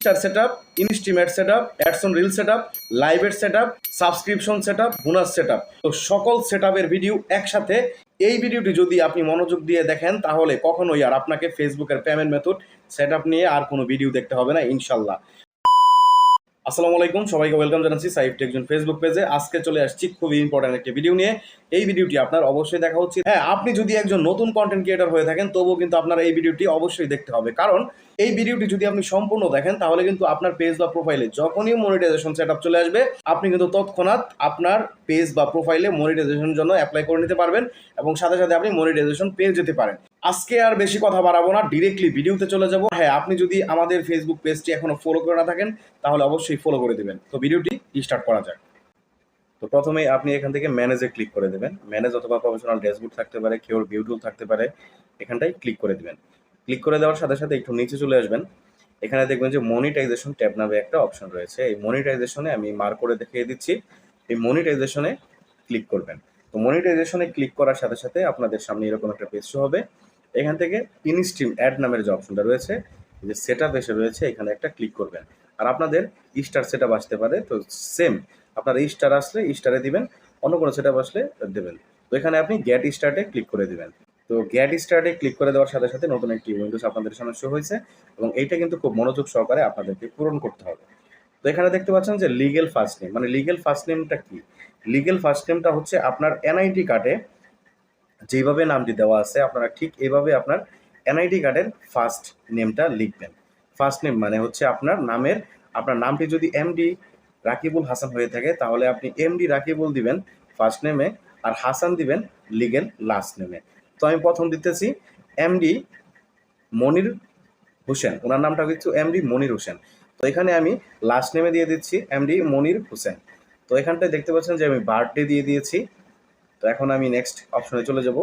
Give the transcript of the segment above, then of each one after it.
Star setup, ইনস্টিমেট setup, ads on reel setup, লাইভের setup, subscription setup, bonus setup. তো সকল সেটআপের ভিডিও একসাথে। এই ভিডিওটি যদি আপনি মনোযোগ দিয়ে দেখেন তাহলে কখনোই আর আপনাকে ফেসবুকের পেমেন্ট মেথড সেটআপ নিয়ে আর কোনো ভিডিও দেখতে হবে না ইনশাল্লাহ। আসসালামু আলাইকুম, সবাইকে ওয়েলকাম জানাচ্ছি সাইফ টেকজন ফেসবুক পেজে। আজকে চলে আসছি খুবই ইম্পর্টেন্ট একটি ভিডিও নিয়ে। এই ভিডিওটি আপনার অবশ্যই দেখা উচিত। হ্যাঁ, আপনি যদি একজন নতুন কন্টেন্ট ক্রিয়েটর হয়ে থাকেন তবুও কিন্তু আপনার এই ভিডিওটি অবশ্যই দেখতে হবে, কারণ এই ভিডিওটি যদি আপনি সম্পূর্ণ দেখেন তাহলে কিন্তু আপনার পেজ বা প্রোফাইলে যখনই মনিটাইজেশন সেটআপ চলে আসবে আপনি কিন্তু তৎক্ষণাৎ আপনার পেজ বা প্রোফাইলে মনিটাইজেশনের জন্য অ্যাপ্লাই করে নিতে পারবেন এবং সাথে সাথে আপনি মনিটাইজেশন পেয়ে যেতে পারেন। আজকে আর বেশি কথা বাড়াবো না, ডিরেক্টলি ভিডিওতে চলে যাব। হ্যাঁ, আপনি যদি আমাদের ফেসবুক পেজটি এখনো ফলো করে না থাকেন তাহলে অবশ্যই ফলো করে দেবেন। তো ভিডিওটি স্টার্ট করা যাক। তো প্রথমে আপনি এখান থেকে ম্যানেজে ক্লিক করে দেবেন। ম্যানেজ অথবা প্রফেশনাল ড্যাশবোর্ড থাকতে পারে, কেউ ভিউ টুল থাকতে পারে, এখানটায় ক্লিক করে দেবেন। ক্লিক করে দেওয়ার সাথে সাথে একটু নিচে চলে আসবেন। এখানে দেখবেন যে মনিটাইজেশন ট্যাব নামে একটা অপশন রয়েছে। এই মনিটাইজেশনে আমি মার্ক করে দেখিয়ে দিচ্ছি। এই মনিটাইজেশনে ক্লিক করবেন। তো মনিটাইজেশনে ক্লিক করার সাথে সাথে আপনাদের সামনে এরকম একটা পেজ শো হবে। এখান থেকে ইনস্ট্রিম অ্যাড নামের যে অপশনটা রয়েছে, যে সেট আপ এসে রয়েছে, এখানে একটা ক্লিক করবেন। আর আপনাদের স্টার সেট আপ আসতে পারে, তো সেম আপনার স্টার আসলে স্টারে দিবেন, অন্য কোনো সেট আপ আসলে দেবেন। তো এখানে আপনি গেট স্টার্টে ক্লিক করে দিবেন। তো গেট স্টার্টে ক্লিক করে দেওয়ার সাথে সাথে নতুন একটি উইন্ডোজ আপনাদের সামনে শো হয়েছে এবং এইটা কিন্তু খুব মনোযোগ সহকারে আপনাদেরকে পূরণ করতে হবে। তো এখানে দেখতে পাচ্ছেন যে লিগেল ফার্স্ট নেম, মানে লিগেল ফার্স্ট নেমটা কি? লিগেল ফার্স্ট নেমটা হচ্ছে আপনার এনআইডি কার্ডে যেভাবে নামটি দেওয়া আছে আপনারা ঠিক এভাবে আপনার এনআইডি কার্ডের ফার্স্ট নেমটা লিখবেন। ফার্স্ট নেম মানে হচ্ছে আপনার নামের, আপনার নামটি যদি এমডি রাকিবুল হাসান হয়ে থাকে তাহলে আপনি এমডি রাকিবুল দিবেন ফার্স্ট নেমে, আর হাসান দিবেন লিগেল লাস্ট নেমে। তো আমি প্রথম দিতেছি এমডি মনির হোসেন, ওনার নামটা হচ্ছে এমডি মনির হোসেন। তো এখানে আমি লাস্ট নেমে দিয়ে দিচ্ছি এমডি মনির হোসেন। তো এখানটায় দেখতে পাচ্ছেন যে আমি বার্থডে দিয়ে দিয়েছি। তো এখন আমি নেক্সট অপশনে চলে যাব।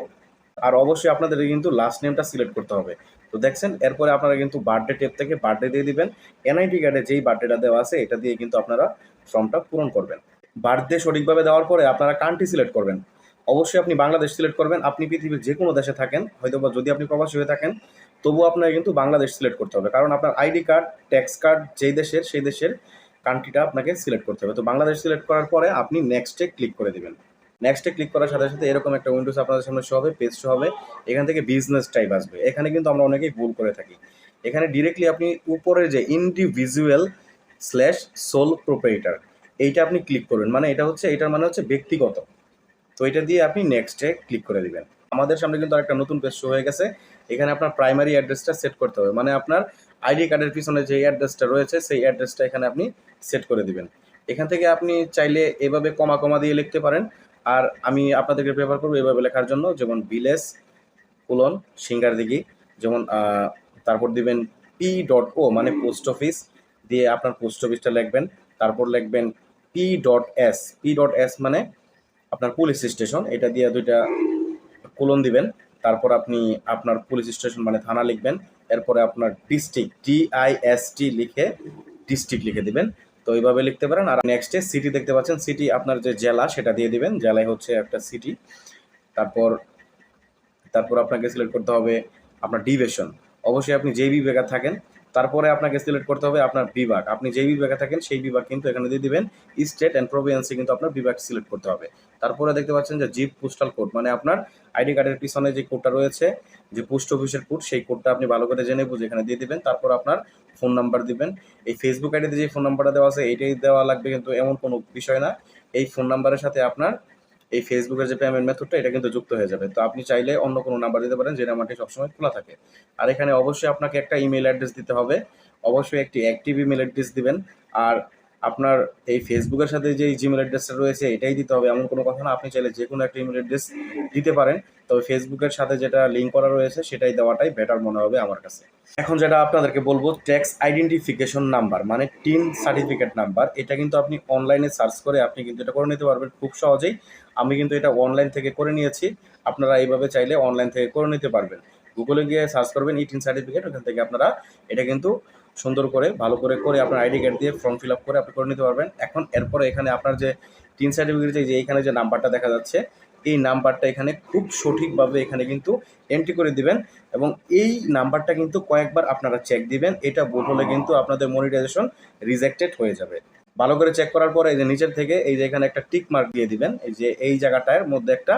আর অবশ্যই আপনাদের কিন্তু লাস্ট নেমটা সিলেক্ট করতে হবে। তো দেখছেন, এরপরে আপনারা কিন্তু বার্থডে টেপ থেকে বার্থডে দিয়ে দিবেন। এনআইডি কার্ডে যেই বার্থডেটা দেওয়া আছে এটা দিয়ে কিন্তু আপনারা ফর্মটা পূরণ করবেন। বার্থডে সঠিকভাবে দেওয়ার পরে আপনারা কান্ট্রি সিলেক্ট করবেন। অবশ্যই আপনি বাংলাদেশ সিলেক্ট করবেন। আপনি পৃথিবীর যে কোনো দেশে থাকেন, হয়তো বা যদি আপনি প্রবাসী হয়ে থাকেন তবুও আপনাকে কিন্তু বাংলাদেশ সিলেক্ট করতে হবে, কারণ আপনার আইডি কার্ড ট্যাক্স কার্ড যেই দেশের সেই দেশের কান্ট্রিটা আপনাকে সিলেক্ট করতে হবে। তো বাংলাদেশ সিলেক্ট করার পরে আপনি নেক্সটে ক্লিক করে দেবেন। নেক্সটে ক্লিক করার সাথে সাথে এরকম একটা উইন্ডোজ আপনাদের সামনে শো হবে, পেজ শো হবে। এখান থেকে বিজনেস টাইপ আসবে। এখানে কিন্তু আমরা অনেকেই ভুল করে থাকি। এখানে ডিরেক্টলি আপনি উপরের যে ইন্ডিভিজুয়াল স্ল্যাশ সোল প্রোপ্রাইটার এইটা আপনি ক্লিক করবেন, মানে এটা হচ্ছে, এটার মানে হচ্ছে ব্যক্তিগত। তো এটা দিয়ে আপনি নেক্সটে ক্লিক করে দিবেন। আমাদের সামনে কিন্তু একটা নতুন পেজ শো হয়ে গেছে। এখানে আপনার প্রাইমারি অ্যাড্রেসটা সেট করতে হবে, মানে আপনার আইডি কার্ডের পিছনে যে অ্যাড্রেসটা রয়েছে সেই অ্যাড্রেসটা এখানে আপনি সেট করে দিবেন। এখান থেকে আপনি চাইলে এভাবে কমা কমা দিয়ে লিখতে পারেন, আর আমি আপনাদেরকে প্রেফার করবো এভাবে লেখার জন্য, যেমন ভিলেজ কোলন সিঙ্গারদিঘি, যেমন তারপর দিবেন P.O মানে পোস্ট অফিস, দিয়ে আপনার পোস্ট অফিসটা লিখবেন। তারপর লিখবেন P.S মানে আপনার পুলিশ স্টেশন, এটা দিয়ে দুইটা কোলন দিবেন। তারপর আপনি আপনার পুলিশ স্টেশন মানে থানা লিখবেন। এরপরে আপনার ডিস্ট্রিক্ট DIST লিখে ডিস্ট্রিক্ট লিখে দিবেন। তো এইভাবে লিখতে পারেন। আর নেক্সটে সিটি দেখতে পাচ্ছেন, সিটি আপনার যে জেলা সেটা দিয়ে দিবেন, জেলায় হচ্ছে একটা সিটি। তারপর তারপর আপনাকে সিলেক্ট করতে হবে আপনার ডিভিশন, অবশ্যই আপনি যেই বিভাগে থাকেন। তারপরে আপনাকে সিলেক্ট করতে হবে আপনার বিভাগ, আপনি যেই বিভাগে থাকেন সেই বিভাগ কিন্তু এখানে দিয়ে দিবেন। স্টেট অ্যান্ড প্রভিন্সি কিন্তু আপনার বিভাগ সিলেক্ট করতে হবে। তারপরে দেখতে পাচ্ছেন যে জিপ পোস্টাল কোড, মানে আপনার আইডি কার্ডের পিছনে যে কোডটা রয়েছে, যে পোস্ট অফিসের কোড, সেই কোডটা আপনি ভালো করে জেনে বুঝে এখানে দিয়ে দিবেন। তারপর আপনার ফোন নাম্বার দিবেন। এই ফেসবুক আইডিতে যে ফোন নাম্বারটা দেওয়া আছে এইটাই দেওয়া লাগবে, কিন্তু এমন কোনো বিষয় না। এই ফোন নাম্বারের সাথে আপনার এই ফেসবুকের যে পেমেন্ট মেথডটা এটা কিন্তু যুক্ত হয়ে যাবে। তো আপনি চাইলে অন্য কোনো নাম্বার দিতে পারেন যে নাম্বারটি সবসময় খোলা থাকে। আর এখানে অবশ্যই আপনাকে একটা ইমেল অ্যাড্রেস দিতে হবে, অবশ্যই একটি অ্যাক্টিভ ইমেল অ্যাড্রেস দিবেন। আর আপনার এই ফেসবুকের সাথে যে জিমেল অ্যাড্রেসটা রয়েছে এটাই দিতে হবে এমন কোনো কথা না, আপনি চাইলে যে কোনো একটা ইমেল অ্যাড্রেস দিতে পারেন। তবে ফেসবুকের সাথে যেটা লিঙ্ক করা রয়েছে সেটাই দেওয়াটাই বেটার মনে হবে আমার কাছে। এখন যেটা আপনাদেরকে বলবো, ট্যাক্স আইডেন্টিফিকেশন নাম্বার মানে টিন সার্টিফিকেট নাম্বার, এটা কিন্তু আপনি অনলাইনে সার্চ করে আপনি কিন্তু এটা করে নিতে পারবেন খুব সহজেই। আমি কিন্তু এটা অনলাইন থেকে করে নিয়েছি, আপনারা এইভাবে চাইলে অনলাইন থেকে করে নিতে পারবেন। গুগলে গিয়ে সার্চ করবেন টিন সার্টিফিকেট, ওখান থেকে আপনারা এটা কিন্তু সুন্দর করে ভালো করে করে আপনার আইডি কার্ড দিয়ে ফর্ম ফিল আপ করে আপনি করে নিতে পারবেন। এখন এরপরে এখানে আপনার যে টিন সার্টিফিকেট যে এইখানে যে নাম্বারটা দেখা যাচ্ছে এই নাম্বারটা এখানে খুব সঠিকভাবে এখানে কিন্তু এন্ট্রি করে দিবেন এবং এই নাম্বারটা কিন্তু কয়েকবার আপনারা চেক দিবেন। এটা ভুল হলে কিন্তু আপনাদের মনিটাইজেশন রিজেক্টেড হয়ে যাবে। ভালো করে চেক করার পরে এই যে নিচের থেকে এই যে এখানে একটা টিক মার্ক দিয়ে দিবেন, এই যে এই জায়গাটার মধ্যে একটা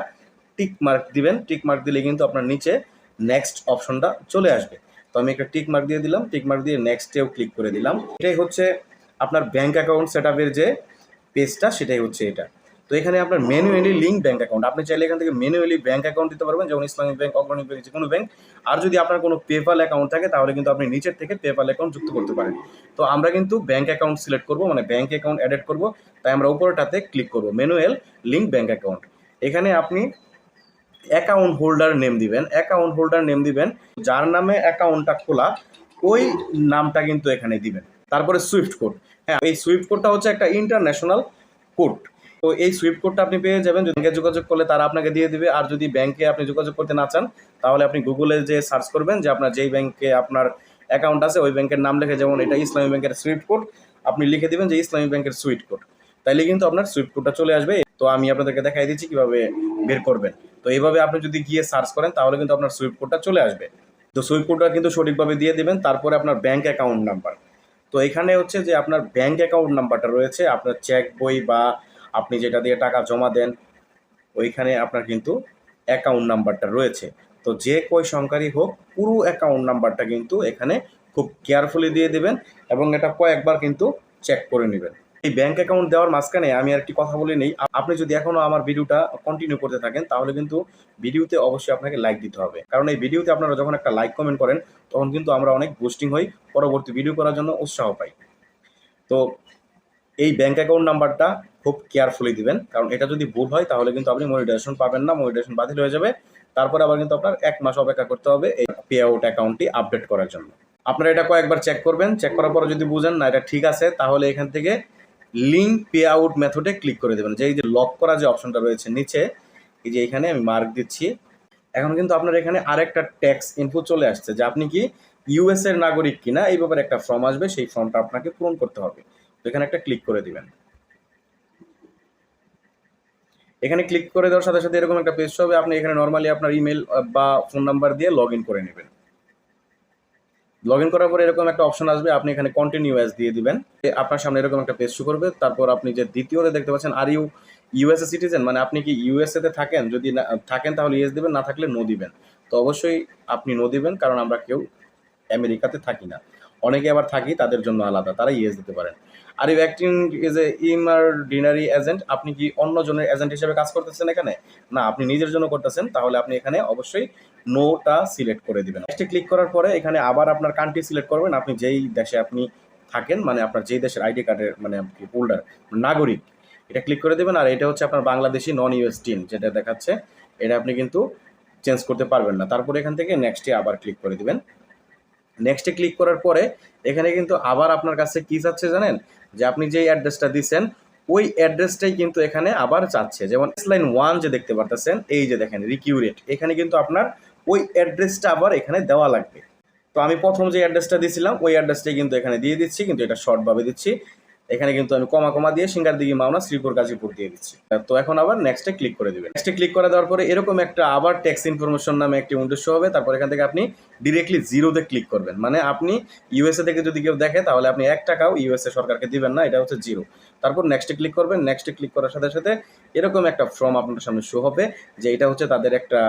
টিক মার্ক দিবেন। টিক মার্ক দিলে কিন্তু আপনার নিচে নেক্সট অপশনটা চলে আসবে। তো আমি একটা টিক মার্ক দিয়ে দিলাম, টিক মার্ক দিয়ে নেক্সটেও ক্লিক করে দিলাম। এটাই হচ্ছে আপনার ব্যাংক অ্যাকাউন্ট সেট আপের যে পেজটা, সেটাই হচ্ছে এটা। তো এখানে আপনার ম্যানুয়ালি লিঙ্ক ব্যাংক অ্যাকাউন্ট, আপনি চাইলে এখান থেকে ম্যানুয়ালি ব্যাংক অ্যাকাউন্ট দিতে পারবেন, যেমন ইসলামিক ব্যাংক, অগ্রণী ব্যাংক, যে কোনো ব্যাংক। আর যদি আপনার কোনো পেপ্যাল অ্যাকাউন্ট থাকে তাহলে কিন্তু আপনি নিচের থেকে পেপ্যাল অ্যাকাউন্ট যুক্ত করতে পারেন। তো আমরা কিন্তু ব্যাংক অ্যাকাউন্ট সিলেক্ট করব, মানে ব্যাংক অ্যাকাউন্ট অ্যাড করব, তাই আমরা উপরটাতে ক্লিক করব ম্যানুয়াল লিঙ্ক ব্যাংক অ্যাকাউন্ট। এখানে আপনি অ্যাকাউন্ট হোল্ডার নেম দিবেন, অ্যাকাউন্ট হোল্ডার নেম দিবেন যার নামে অ্যাকাউন্টটা খোলা ওই নামটা কিন্তু এখানে দিবেন। তারপরে সুইফট কোড, হ্যাঁ এই সুইফট কোডটা হচ্ছে একটা ইন্টারন্যাশনাল কোড। তো এই সুইফট কোডটা আপনি পেয়ে যাবেন, যদি ব্যাংকে যোগাযোগ করলে তারা আপনাকে দিয়ে দিবে। আর যদি ব্যাংকে আপনি যোগাযোগ করতে না চান তাহলে আপনি গুগলে যে সার্চ করবেন যে আপনার যেই ব্যাংকে আপনার অ্যাকাউন্ট আছে ওই ব্যাংকের নাম লিখে, যেমন এটা ইসলামী ব্যাংকের সুইফট কোড, আপনি লিখে দিবেন যে ইসলামী ব্যাংকের সুইফট কোড, তাইলে কিন্তু আপনার সুইফট কোডটা চলে আসবে। তো আমি আপনাদেরকে দেখাই দিচ্ছি কিভাবে বের করবেন। তো এইভাবে আপনি যদি গিয়ে সার্চ করেন তাহলে কিন্তু আপনার সুইফট কোডটা চলে আসবে। তো সুইফট কোডটা কিন্তু সঠিকভাবে দিয়ে দিবেন। তারপরে আপনার ব্যাংক অ্যাকাউন্ট নাম্বার, তো এখানে হচ্ছে যে আপনার ব্যাংক অ্যাকাউন্ট নাম্বারটা রয়েছে, আপনার চেক বই বা আপনি যেটা দিয়ে টাকা জমা দেন ওইখানে আপনার কিন্তু অ্যাকাউন্ট নাম্বারটা রয়েছে। তো যে কয় সংখ্যারই হোক পুরো অ্যাকাউন্ট নাম্বারটা কিন্তু এখানে খুব কেয়ারফুলি দিয়ে দিবেন এবং এটা কয়েকবার কিন্তু চেক করে নেবেন। এই ব্যাংক অ্যাকাউন্ট দেওয়ার মাঝখানে আমি আর একটি কথা বলে নেই, আপনি যদি এখনও আমার ভিডিওটা কন্টিনিউ করতে থাকেন তাহলে কিন্তু ভিডিওতে অবশ্যই আপনাকে লাইক দিতে হবে, কারণ এই ভিডিওতে আপনারা যখন একটা লাইক কমেন্ট করেন তখন কিন্তু আমরা অনেক বুস্টিং হই, পরবর্তী ভিডিও করার জন্য উৎসাহ পাই। তো এই ব্যাংক অ্যাকাউন্ট নাম্বারটা খুব কেয়ারফুলি দিবেন, কারণ এটা যদি ভুল হয় তাহলে কিন্তু আপনি মনিটাইজেশন পাবেন না, মনিটাইজেশন বাতিল হয়ে যাবে। তারপরে আবার কিন্তু আপনার 1 মাস অপেক্ষা করতে হবে এই পে আউট অ্যাকাউন্টটি আপডেট করার জন্য। আপনারা এটা কয়েকবার চেক করবেন, চেক করার পরে যদি বুঝেন না এটা ঠিক আছে তাহলে এখান থেকে লিঙ্ক পে আউট মেথডে ক্লিক করে দেবেন। যে এই যে লক করা যে অপশনটা রয়েছে নিচে, এই যে এখানে আমি মার্ক দিচ্ছি। এখন কিন্তু আপনার এখানে আরেকটা ট্যাক্স ইনপুট চলে আসছে যে আপনি কি ইউএস এর নাগরিক কিনা, এই ব্যাপারে একটা ফর্ম আসবে, সেই ফর্মটা আপনাকে পূরণ করতে হবে। তো এখানে একটা ক্লিক করে দিবেন। এখানে ক্লিক করে দেওয়ার সাথে সাথে এরকম একটা পেজ হবে, আপনি এখানে নর্মালি আপনার ইমেল বা ফোন নাম্বার দিয়ে লগ ইন করে নেবেন। লগ ইন করার পরে এরকম একটা অপশন আসবে, আপনি এখানে কন্টিনিউ অ্যাজ দিয়ে দিবেন। আপনার সামনে এরকম একটা পেজ শো করবে। তারপর আপনি যে দ্বিতীয়তে দেখতে পাচ্ছেন আর ইউ ইউএসএ সিটিজেন, মানে আপনি কি ইউএসএ তে থাকেন, যদি না থাকেন তাহলে ইয়েস দিবেন, না থাকলে নো দিবেন। তো অবশ্যই আপনি নো দিবেন, কারণ আমরা কেউ আমেরিকাতে থাকি না, অনেকে আবার থাকি তাদের জন্য আলাদা, তারা ইয়েস দিতে পারেন। Are you acting is a extraordinary agent, আপনি কি অন্য জনের এজেন্ট হিসেবে কাজ করতেছেন এখানে, না আপনি নিজের জন্য করতেছেন, তাহলে আপনি এখানে অবশ্যই নোটা সিলেক্ট করে দিবেন। নেক্সটে ক্লিক করার পরে এখানে আবার আপনার কান্ট্রি সিলেক্ট করবেন, আপনি যেই দেশে আপনি থাকেন, মানে আপনার যেই দেশের আইডি কার্ডের মানে হোল্ডার নাগরিক, এটা ক্লিক করে দেবেন। আর এটা হচ্ছে আপনার বাংলাদেশি নন ইউএস টিন যেটা দেখাচ্ছে, এটা আপনি কিন্তু চেঞ্জ করতে পারবেন না। তারপরে এখান থেকে নেক্সটে আবার ক্লিক করে দিবেন। নেক্সটে ক্লিক করার পরে এখানে কিন্তু আবার আপনার কাছে কি চাচ্ছে জানেন, যে আপনি যেই অ্যাড্রেসটা দিচ্ছেন ওই অ্যাড্রেসটাই কিন্তু এখানে আবার চাচ্ছে। যেমন লাইন 1 যে দেখতে পারতেছেন, এই যে দেখেন রিকিউরেট, এখানে কিন্তু আপনার ওই অ্যাড্রেসটা আবার এখানে দেওয়া লাগবে। তো আমি প্রথম যে অ্যাড্রেসটা দিয়েছিলাম ওই অ্যাড্রেসটাই কিন্তু এখানে দিয়ে দিচ্ছি, কিন্তু এটা শর্টভাবে দিচ্ছি। এখানে কিন্তু আমি কমা কমা দিয়ে সিঙ্গারদিঘি মাওনা শ্রীপুর গাজীপুর দিয়ে দিচ্ছি। তো এখন আবার নেক্সটে ক্লিক করে দিবেন। নেক্সটে ক্লিক করে দেওয়ার পরে এরকম একটা আবার ট্যাক্স ইনফরমেশন নামে একটি উইন্ডো শো হবে। তারপর এখান থেকে আপনি ডিরেক্টলি জিরোতে ক্লিক করবেন, মানে আপনি ইউএসএ থেকে যদি কেউ দেখে তাহলে আপনি 1 টাকাও ইউএসএ সরকারকে দিবেন না, এটা হচ্ছে জিরো। তারপর নেক্সটে ক্লিক করবেন। নেক্সটে ক্লিক করার সাথে সাথে এরকম একটা ফর্ম আপনার সামনে শো হবে, যে এটা হচ্ছে তাদের একটা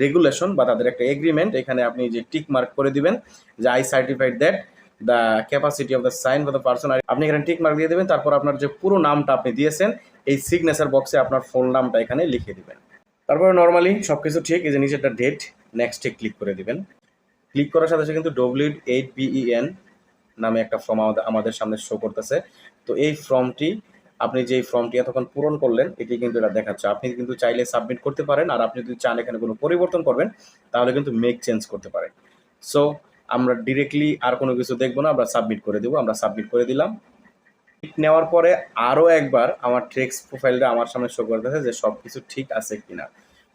রেগুলেশন বা তাদের একটা এগ্রিমেন্ট। এখানে আপনি যে টিক মার্ক করে দিবেন যে I certified that the capacity of the sign for the person, আপনি এখানে টিক মার্ক দিয়ে দেবেন। তারপর আপনার যে পুরো নামটা আপনি দিয়েছেন এই সিগনেচার বক্সে আপনার ফুল নামটা এখানে লিখে দিবেন। তারপরে নর্মালি সব কিছু ঠিক, এই যে নিচে একটা ডেট, নেক্সটে ক্লিক করে দিবেন। ক্লিক করার সাথে সাথে কিন্তু W8BEN নামে একটা ফর্ম আমাদের সামনে শো করতেছে। তো এই ফর্মটি আপনি যে ফর্মটি এতক্ষণ পূরণ করলেন এটি কিন্তু এটা দেখাচ্ছে, আপনি কিন্তু চাইলে সাবমিট করতে পারেন। আর আপনি যদি চান এখানে কোনো পরিবর্তন করবেন তাহলে কিন্তু মেক চেঞ্জ করতে পারেন। সো আমরা ডিরেক্টলি আর কোনো কিছু দেখবো না, আমরা সাবমিট করে দেবো। আমরা সাবমিট করে দিলাম। নেওয়ার পরে আরও একবার আমার ট্যাক্স প্রোফাইলটা আমার সামনে শো করতেছে যে সব কিছু ঠিক আছে কিনা।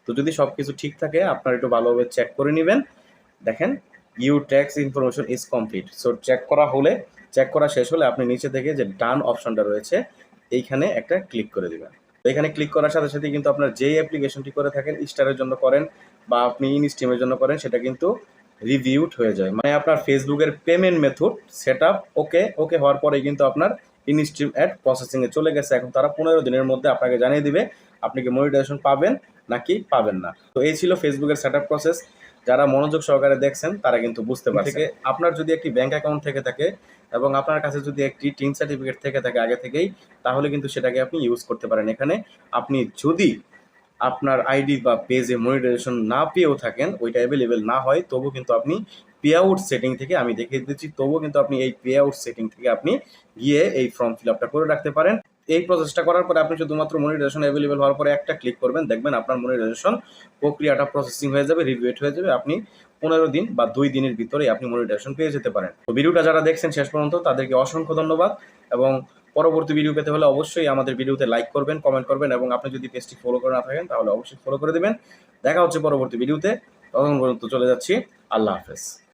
তো যদি সব কিছু ঠিক থাকে আপনার একটু ভালোভাবে চেক করে নেবেন। দেখেন you tax information is complete. So check করা শেষ হলে আপনি নিচে থেকে যে ডান অপশনটা রয়েছে এইখানে একটা ক্লিক করে দেবেন। এখানে ক্লিক করার সাথে সাথে কিন্তু আপনার যেই অ্যাপ্লিকেশনটি করে থাকেন, স্টারের জন্য করেন বা আপনি ইনস্ট্রিমের জন্য করেন, সেটা কিন্তু রিভিউড হয়ে যায়। মানে আপনার ফেসবুকের payment method set up okay হওয়ার পরে কিন্তু আপনার ইনস্ট্রিম অ্যাড প্রসেসিংয়ে চলে গেছে। এখন তারা 15 দিনের মধ্যে আপনাকে জানিয়ে দিবে আপনি কি মনিটাইজেশন পাবেন নাকি পাবেন না। তো এই ছিল ফেসবুকের সেট আপ প্রসেস। যারা মনোযোগ সহকারে দেখছেন তারা কিন্তু বুঝতে পারছে। আপনার যদি একটি ব্যাংক অ্যাকাউন্ট থেকে থাকে এবং আপনার কাছে যদি একটি টিন সার্টিফিকেট থেকে থাকে আগে থেকেই, তাহলে কিন্তু সেটাকে আপনি ইউজ করতে পারেন। এখানে আপনি যদি আপনার আইডি বা পেজে মনিটাইজেশন না পেয়েও থাকেন, ওইটা অ্যাভেলেবেল না হয়, তবু কিন্তু আপনি পে আউট সেটিং থেকে, আমি দেখিয়ে দিচ্ছি, তবুও কিন্তু আপনি এই পে আউট সেটিং থেকে আপনি গিয়ে এই ফর্ম ফিল আপটা করে রাখতে পারেন। এই প্রসেসটা করার পরে আপনি শুধুমাত্র মনিটাইজেশন অ্যাভেলেবেল হওয়ার পরে একটা ক্লিক করবেন, দেখবেন আপনার মনিটাইজেশন প্রক্রিয়াটা প্রসেসিং হয়ে যাবে, রিভিউড হয়ে যাবে। আপনি 15 দিন বা 2 দিনের ভিতরে আপনি মনিটাইজেশন পেয়ে যেতে পারেন। তো ভিডিওটা যারা দেখছেন শেষ পর্যন্ত তাদেরকে অসংখ্য ধন্যবাদ, এবং পরবর্তী ভিডিও পেতে হলে অবশ্যই আমাদের ভিডিওতে লাইক করবেন, কমেন্ট করবেন, এবং আপনি যদি পেজটি ফলো করে না থাকেন তাহলে অবশ্যই ফলো করে দেবেন। দেখা হচ্ছে পরবর্তী ভিডিওতে। তখন পর্যন্ত চলে যাচ্ছি, আল্লাহ হাফেজ।